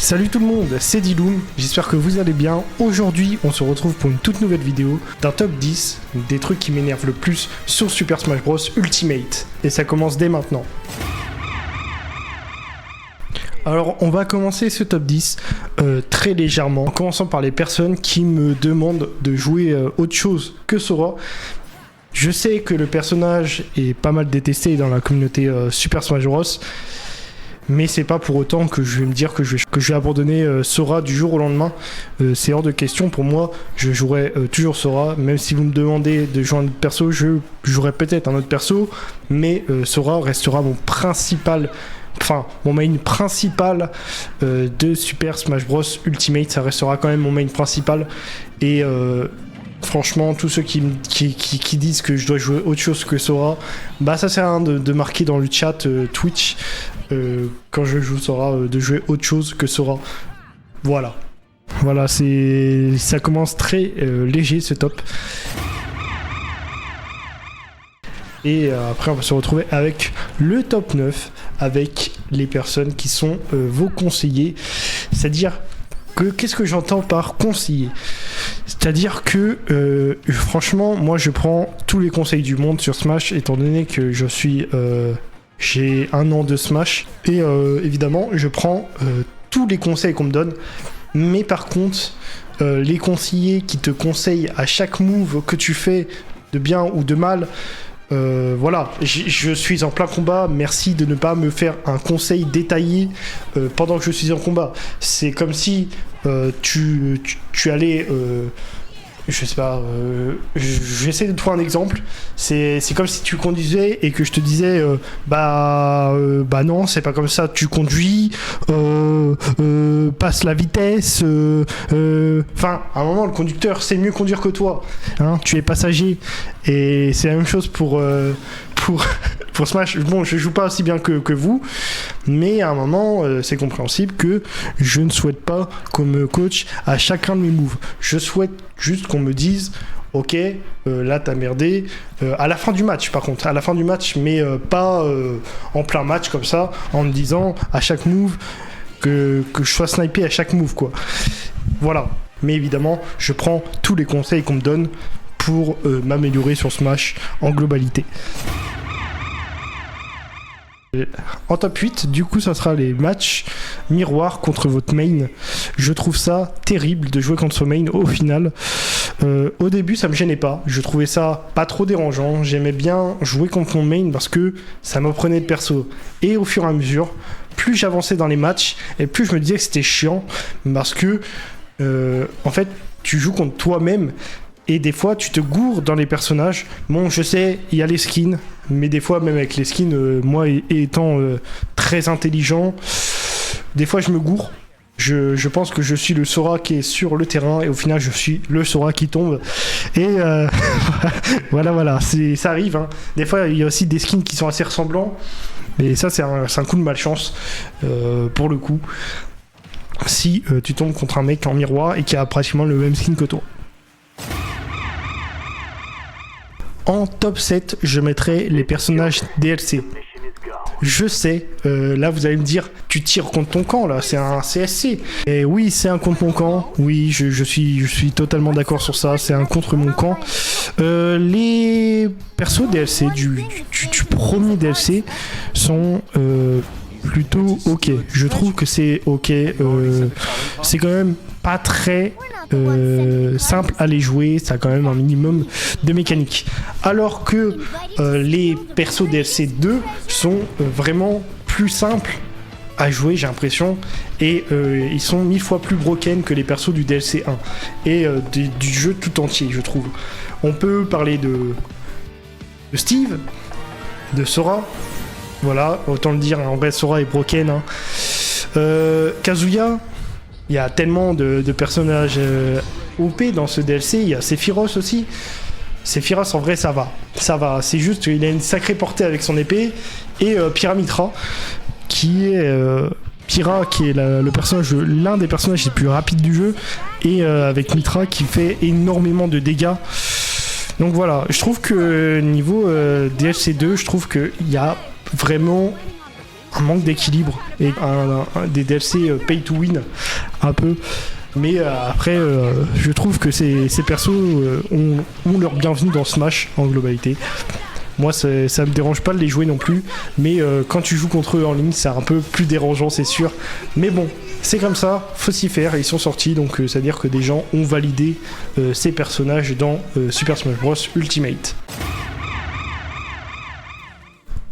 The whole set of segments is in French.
Salut tout le monde, c'est Diloum, j'espère que vous allez bien. Aujourd'hui, on se retrouve pour une toute nouvelle vidéo d'un top 10 des trucs qui m'énervent le plus sur Super Smash Bros Ultimate. Et ça commence dès maintenant. Alors, on va commencer ce top 10 très légèrement, en commençant par les personnes qui me demandent de jouer autre chose que Sora. Je sais que le personnage est pas mal détesté dans la communauté Super Smash Bros. Mais c'est pas pour autant que je vais me dire que je vais abandonner Sora du jour au lendemain. C'est hors de question pour moi. Je jouerai toujours Sora. Même si vous me demandez de jouer un autre perso, je jouerai peut-être un autre perso. Mais Sora restera mon principal... Enfin, mon main principal de Super Smash Bros Ultimate. Ça restera quand même mon main principal. Et... franchement, tous ceux qui disent que je dois jouer autre chose que Sora, bah ça sert à rien de marquer dans le chat Twitch quand je joue Sora de jouer autre chose que Sora. Voilà, ça commence très léger ce top. Et après on va se retrouver avec le top 9, avec les personnes qui sont vos conseillers, c'est-à-dire qu'est-ce que j'entends par conseiller? C'est-à-dire que, franchement, moi je prends tous les conseils du monde sur Smash, étant donné que j'ai 1 an de Smash. Et évidemment, je prends tous les conseils qu'on me donne. Mais par contre, les conseillers qui te conseillent à chaque move que tu fais, de bien ou de mal... voilà, je suis en plein combat, merci de ne pas me faire un conseil détaillé pendant que je suis en combat. C'est comme si tu allais... je sais pas, j'essaie de trouver un exemple. C'est comme si tu conduisais et que je te disais bah non, c'est pas comme ça, tu conduis, passe la vitesse, enfin, à un moment, le conducteur sait mieux conduire que toi, hein, tu es passager. Et c'est la même chose pour Smash. Bon, je joue pas aussi bien que vous, mais à un moment, c'est compréhensible que je ne souhaite pas qu'on me coach à chacun de mes moves. Je souhaite juste qu'on me dise ok, là t'as merdé, à la fin du match par contre, à la fin du match, mais pas en plein match comme ça, en me disant à chaque move que je sois snipé à chaque move, quoi. Voilà, mais évidemment, je prends tous les conseils qu'on me donne pour m'améliorer sur Smash en globalité. En top 8, du coup, ça sera les matchs miroirs contre votre main. Je trouve ça terrible de jouer contre son main au final. Au début, ça me gênait pas. Je trouvais ça pas trop dérangeant. J'aimais bien jouer contre mon main parce que ça m'apprenait le perso. Et au fur et à mesure, plus j'avançais dans les matchs et plus je me disais que c'était chiant parce que, en fait, tu joues contre toi-même. Et des fois, tu te gourres dans les personnages. Bon, je sais, il y a les skins. Mais des fois, même avec les skins, moi étant très intelligent, des fois, je me gourre. Je pense que je suis le Sora qui est sur le terrain. Et au final, je suis le Sora qui tombe. Et voilà. Ça arrive, hein. Des fois, il y a aussi des skins qui sont assez ressemblants. Et ça, c'est un coup de malchance, pour le coup. Si tu tombes contre un mec en miroir et qui a pratiquement le même skin que toi. En top 7, je mettrai les personnages DLC. Je sais, là vous allez me dire, tu tires contre ton camp là, c'est un CSC. Et oui, c'est un contre mon camp, oui, je suis totalement d'accord sur ça, c'est un contre mon camp. Les persos DLC du premier DLC sont... plutôt ok. Je trouve que c'est ok. C'est quand même pas très simple à les jouer. Ça a quand même un minimum de mécanique. Alors que les persos DLC 2 sont vraiment plus simples à jouer, j'ai l'impression. Et ils sont 1000 fois plus broken que les persos du DLC 1. Et du jeu tout entier, je trouve. On peut parler de Steve, de Sora. Voilà, autant le dire, en vrai Sora est broken, hein. Kazuya, il y a tellement de personnages OP dans ce DLC, il y a Sephiroth aussi. Sephiroth en vrai ça va, c'est juste qu'il a une sacrée portée avec son épée. Et Pyramitra, qui est le personnage, l'un des personnages les plus rapides du jeu. Et avec Mitra qui fait énormément de dégâts. Donc voilà, je trouve que niveau DLC 2, je trouve qu'il y a vraiment un manque d'équilibre et des DLC pay to win un peu. Mais après, je trouve que ces persos ont leur bienvenue dans Smash en globalité. Moi, ça me dérange pas de les jouer non plus, mais quand tu joues contre eux en ligne, c'est un peu plus dérangeant, c'est sûr. Mais bon, c'est comme ça, faut s'y faire, ils sont sortis, donc ça veut dire que des gens ont validé ces personnages dans Super Smash Bros Ultimate.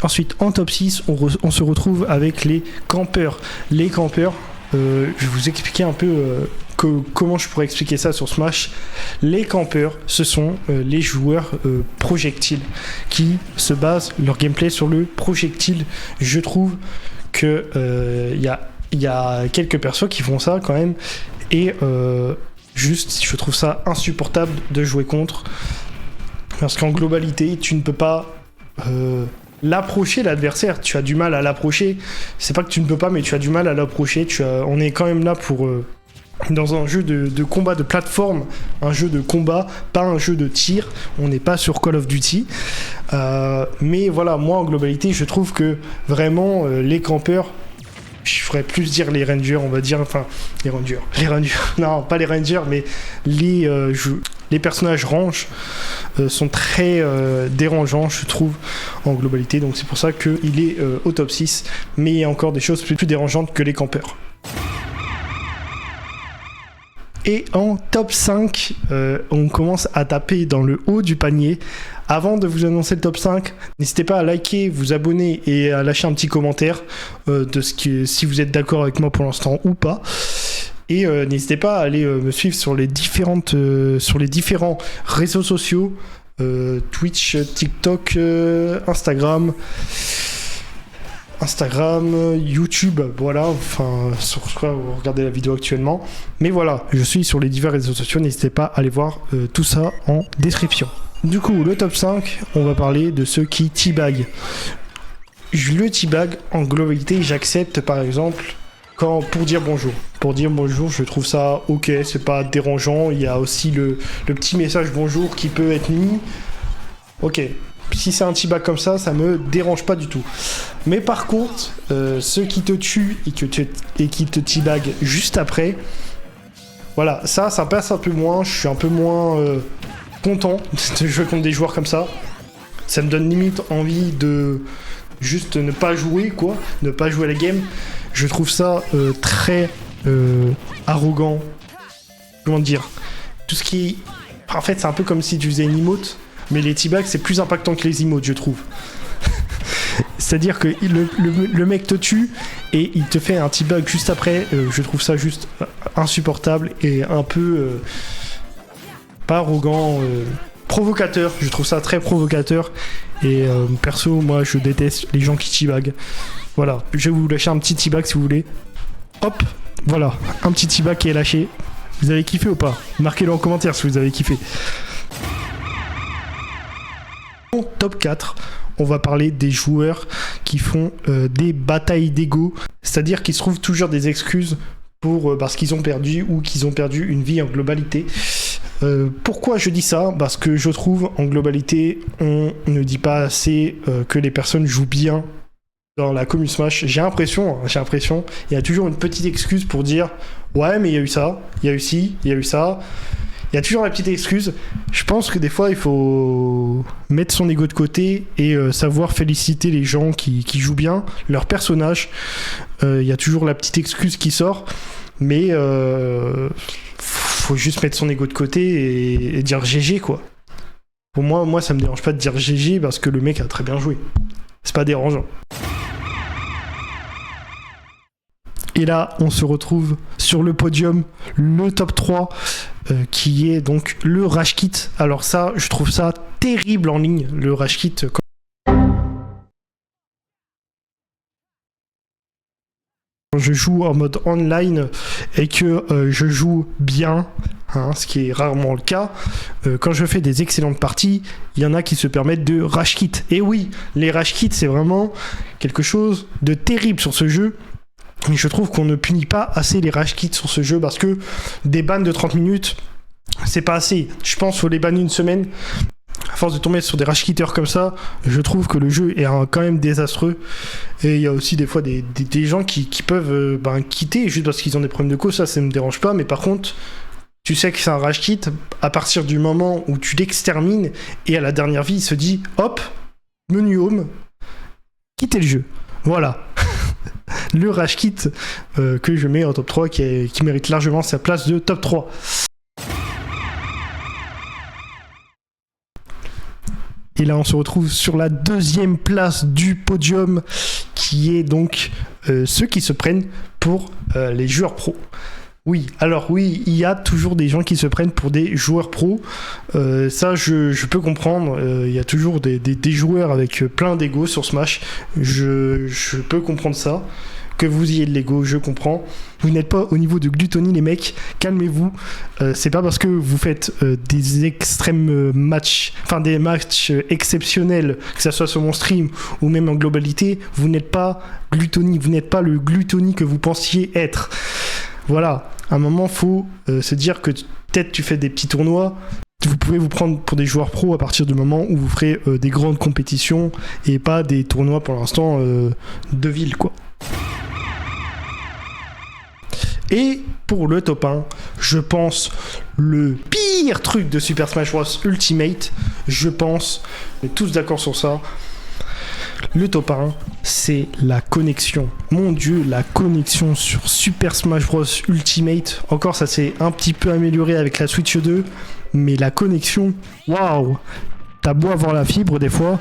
Ensuite, en top 6, on se retrouve avec les campeurs. Les campeurs, je vais vous expliquer un peu comment je pourrais expliquer ça sur Smash. Les campeurs, ce sont les joueurs projectiles qui se basent leur gameplay sur le projectile. Je trouve que y a quelques persos qui font ça quand même, et juste, je trouve ça insupportable de jouer contre, parce qu'en globalité, tu ne peux pas l'approcher, l'adversaire. Tu as du mal à l'approcher. C'est pas que tu ne peux pas, mais tu as du mal à l'approcher. On est quand même là pour dans un jeu de combat de plateforme, un jeu de combat, pas un jeu de tir. On n'est pas sur Call of Duty. Mais voilà, moi en globalité, je trouve que vraiment les campeurs, je ferais plus dire les rangers, on va dire, enfin les rangers, non pas les rangers, mais les personnages range sont très dérangeants, je trouve, en globalité. Donc c'est pour ça qu'il est au top 6, mais il y a encore des choses plus dérangeantes que les campeurs. Et en top 5, on commence à taper dans le haut du panier. Avant de vous annoncer le top 5, n'hésitez pas à liker, vous abonner et à lâcher un petit commentaire si vous êtes d'accord avec moi pour l'instant ou pas. Et n'hésitez pas à aller me suivre sur les différents réseaux sociaux, Twitch, TikTok, Instagram, YouTube, voilà, enfin sur quoi vous regardez la vidéo actuellement. Mais voilà, je suis sur les divers réseaux sociaux, n'hésitez pas à aller voir tout ça en description. Du coup, le top 5, on va parler de ceux qui teabag. Le teabag, en globalité, j'accepte par exemple pour dire bonjour. Pour dire bonjour, je trouve ça ok, c'est pas dérangeant. Il y a aussi le petit message bonjour qui peut être mis. Ok, si c'est un teabag comme ça me dérange pas du tout. Mais par contre, ceux qui te tuent et qui te teabag juste après, voilà, ça passe un peu moins. Je suis un peu moins content de jouer contre des joueurs comme ça. Ça me donne limite envie de juste ne pas jouer, quoi, ne pas jouer à la game. Je trouve ça très arrogant. Comment dire, tout ce qui... En fait, c'est un peu comme si tu faisais une emote, mais les teabags, c'est plus impactant que les emotes, je trouve. C'est-à-dire que le mec te tue et il te fait un teabag juste après. Je trouve ça juste insupportable et un peu... pas arrogant, provocateur. Je trouve ça très provocateur. Et perso, moi, je déteste les gens qui teabag. Voilà, je vais vous lâcher un petit teabag si vous voulez. Hop, voilà, un petit teabag qui est lâché. Vous avez kiffé ou pas? Marquez-le en commentaire si vous avez kiffé. En top 4, on va parler des joueurs qui font des batailles d'ego. C'est-à-dire qu'ils se trouvent toujours des excuses parce qu'ils ont perdu ou qu'ils ont perdu une vie en globalité. Pourquoi je dis ça? Parce que je trouve en globalité, on ne dit pas assez que les personnes jouent bien dans la commu Smash. J'ai l'impression, il y a toujours une petite excuse pour dire ouais, mais il y a eu ça, il y a eu ci, il y a eu ça. Il y a toujours la petite excuse. Je pense que des fois, il faut mettre son ego de côté et savoir féliciter les gens qui jouent bien, leur personnage. Il y a toujours la petite excuse qui sort, mais faut juste mettre son ego de côté et dire GG, quoi. Pour moi, ça me dérange pas de dire GG parce que le mec a très bien joué. C'est pas dérangeant. Et là, on se retrouve sur le podium, le top 3, qui est donc le Rage Kit. Alors ça, je trouve ça terrible en ligne, le Rage Kit. Quand je joue en mode online et que je joue bien, ce qui est rarement le cas, quand je fais des excellentes parties, il y en a qui se permettent de Rage Kit. Et oui, les Rage Kits, c'est vraiment quelque chose de terrible sur ce jeu. Et je trouve qu'on ne punit pas assez les rage kits sur ce jeu parce que des bans de 30 minutes, c'est pas assez. Je pense qu'il faut les banner une semaine. à force de tomber sur des rage quitters comme ça, je trouve que le jeu est quand même désastreux. Et il y a aussi des fois des gens qui peuvent quitter juste parce qu'ils ont des problèmes de cause, ça me dérange pas. Mais par contre, tu sais que c'est un rage quit à partir du moment où tu l'extermines et à la dernière vie, il se dit hop, menu home, quittez le jeu. Voilà. Le rage quit que je mets en top 3 qui mérite largement sa place de top 3. Et là, on se retrouve sur la deuxième place du podium, qui est donc ceux qui se prennent pour les joueurs pros. Oui, alors oui, il y a toujours des gens qui se prennent pour des joueurs pros. Ça, je peux comprendre. Il y a toujours des joueurs avec plein d'ego sur Smash. Je peux comprendre ça. Que vous ayez de l'ego, je comprends. Vous n'êtes pas au niveau de Gluttony, les mecs. Calmez-vous. C'est pas parce que vous faites des extrêmes matchs, enfin des matchs exceptionnels, que ça soit sur mon stream ou même en globalité, vous n'êtes pas Gluttony. Vous n'êtes pas le Gluttony que vous pensiez être. Voilà. À un moment, faut se dire que peut-être tu fais des petits tournois. Vous pouvez vous prendre pour des joueurs pros à partir du moment où vous ferez des grandes compétitions et pas des tournois pour l'instant de ville, quoi. Et pour le top 1, je pense le pire truc de Super Smash Bros Ultimate, je pense, on est tous d'accord sur ça, le top 1, c'est la connexion. Mon Dieu, la connexion sur Super Smash Bros Ultimate, encore ça s'est un petit peu amélioré avec la Switch 2, mais la connexion, waouh, t'as beau avoir la fibre des fois,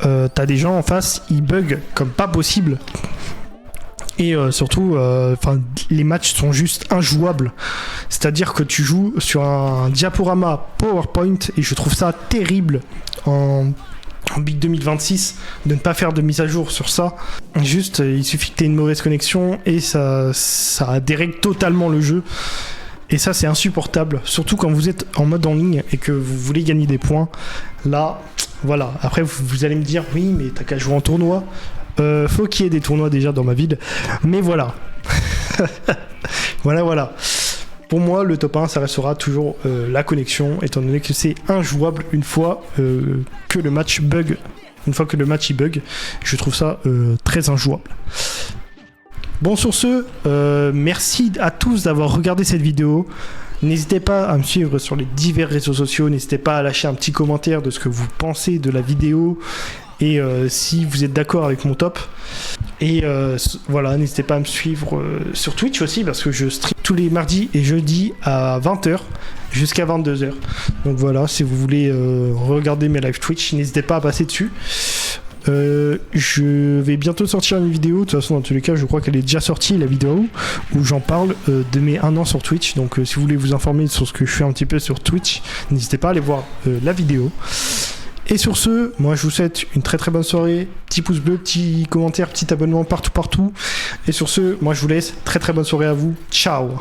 t'as des gens en face, ils bug comme pas possible. Et surtout, les matchs sont juste injouables. C'est-à-dire que tu joues sur un diaporama PowerPoint et je trouve ça terrible en Big 2026 de ne pas faire de mise à jour sur ça. Juste, il suffit que tu aies une mauvaise connexion et ça dérègle totalement le jeu. Et ça, c'est insupportable. Surtout quand vous êtes en mode en ligne et que vous voulez gagner des points. Là, voilà. Après, vous allez me dire, oui, mais t'as qu'à jouer en tournoi. Faut qu'il y ait des tournois déjà dans ma ville, mais voilà. voilà. Pour moi, le top 1, ça restera toujours la connexion, étant donné que c'est injouable une fois que le match bug. Une fois que le match il bug, je trouve ça très injouable. Bon, sur ce, merci à tous d'avoir regardé cette vidéo. N'hésitez pas à me suivre sur les divers réseaux sociaux, n'hésitez pas à lâcher un petit commentaire de ce que vous pensez de la vidéo. Et si vous êtes d'accord avec mon top. Et voilà, n'hésitez pas à me suivre sur Twitch aussi, parce que je stream tous les mardis et jeudis à 20h jusqu'à 22h. Donc voilà, si vous voulez regarder mes live Twitch, n'hésitez pas à passer dessus. Je vais bientôt sortir une vidéo, de toute façon dans tous les cas je crois qu'elle est déjà sortie, la vidéo où j'en parle de mes 1 an sur Twitch. Donc si vous voulez vous informer sur ce que je fais un petit peu sur Twitch, n'hésitez pas à aller voir la vidéo. Et sur ce, moi je vous souhaite une très très bonne soirée, petit pouce bleu, petit commentaire, petit abonnement partout. Et sur ce, moi je vous laisse, très très bonne soirée à vous, ciao.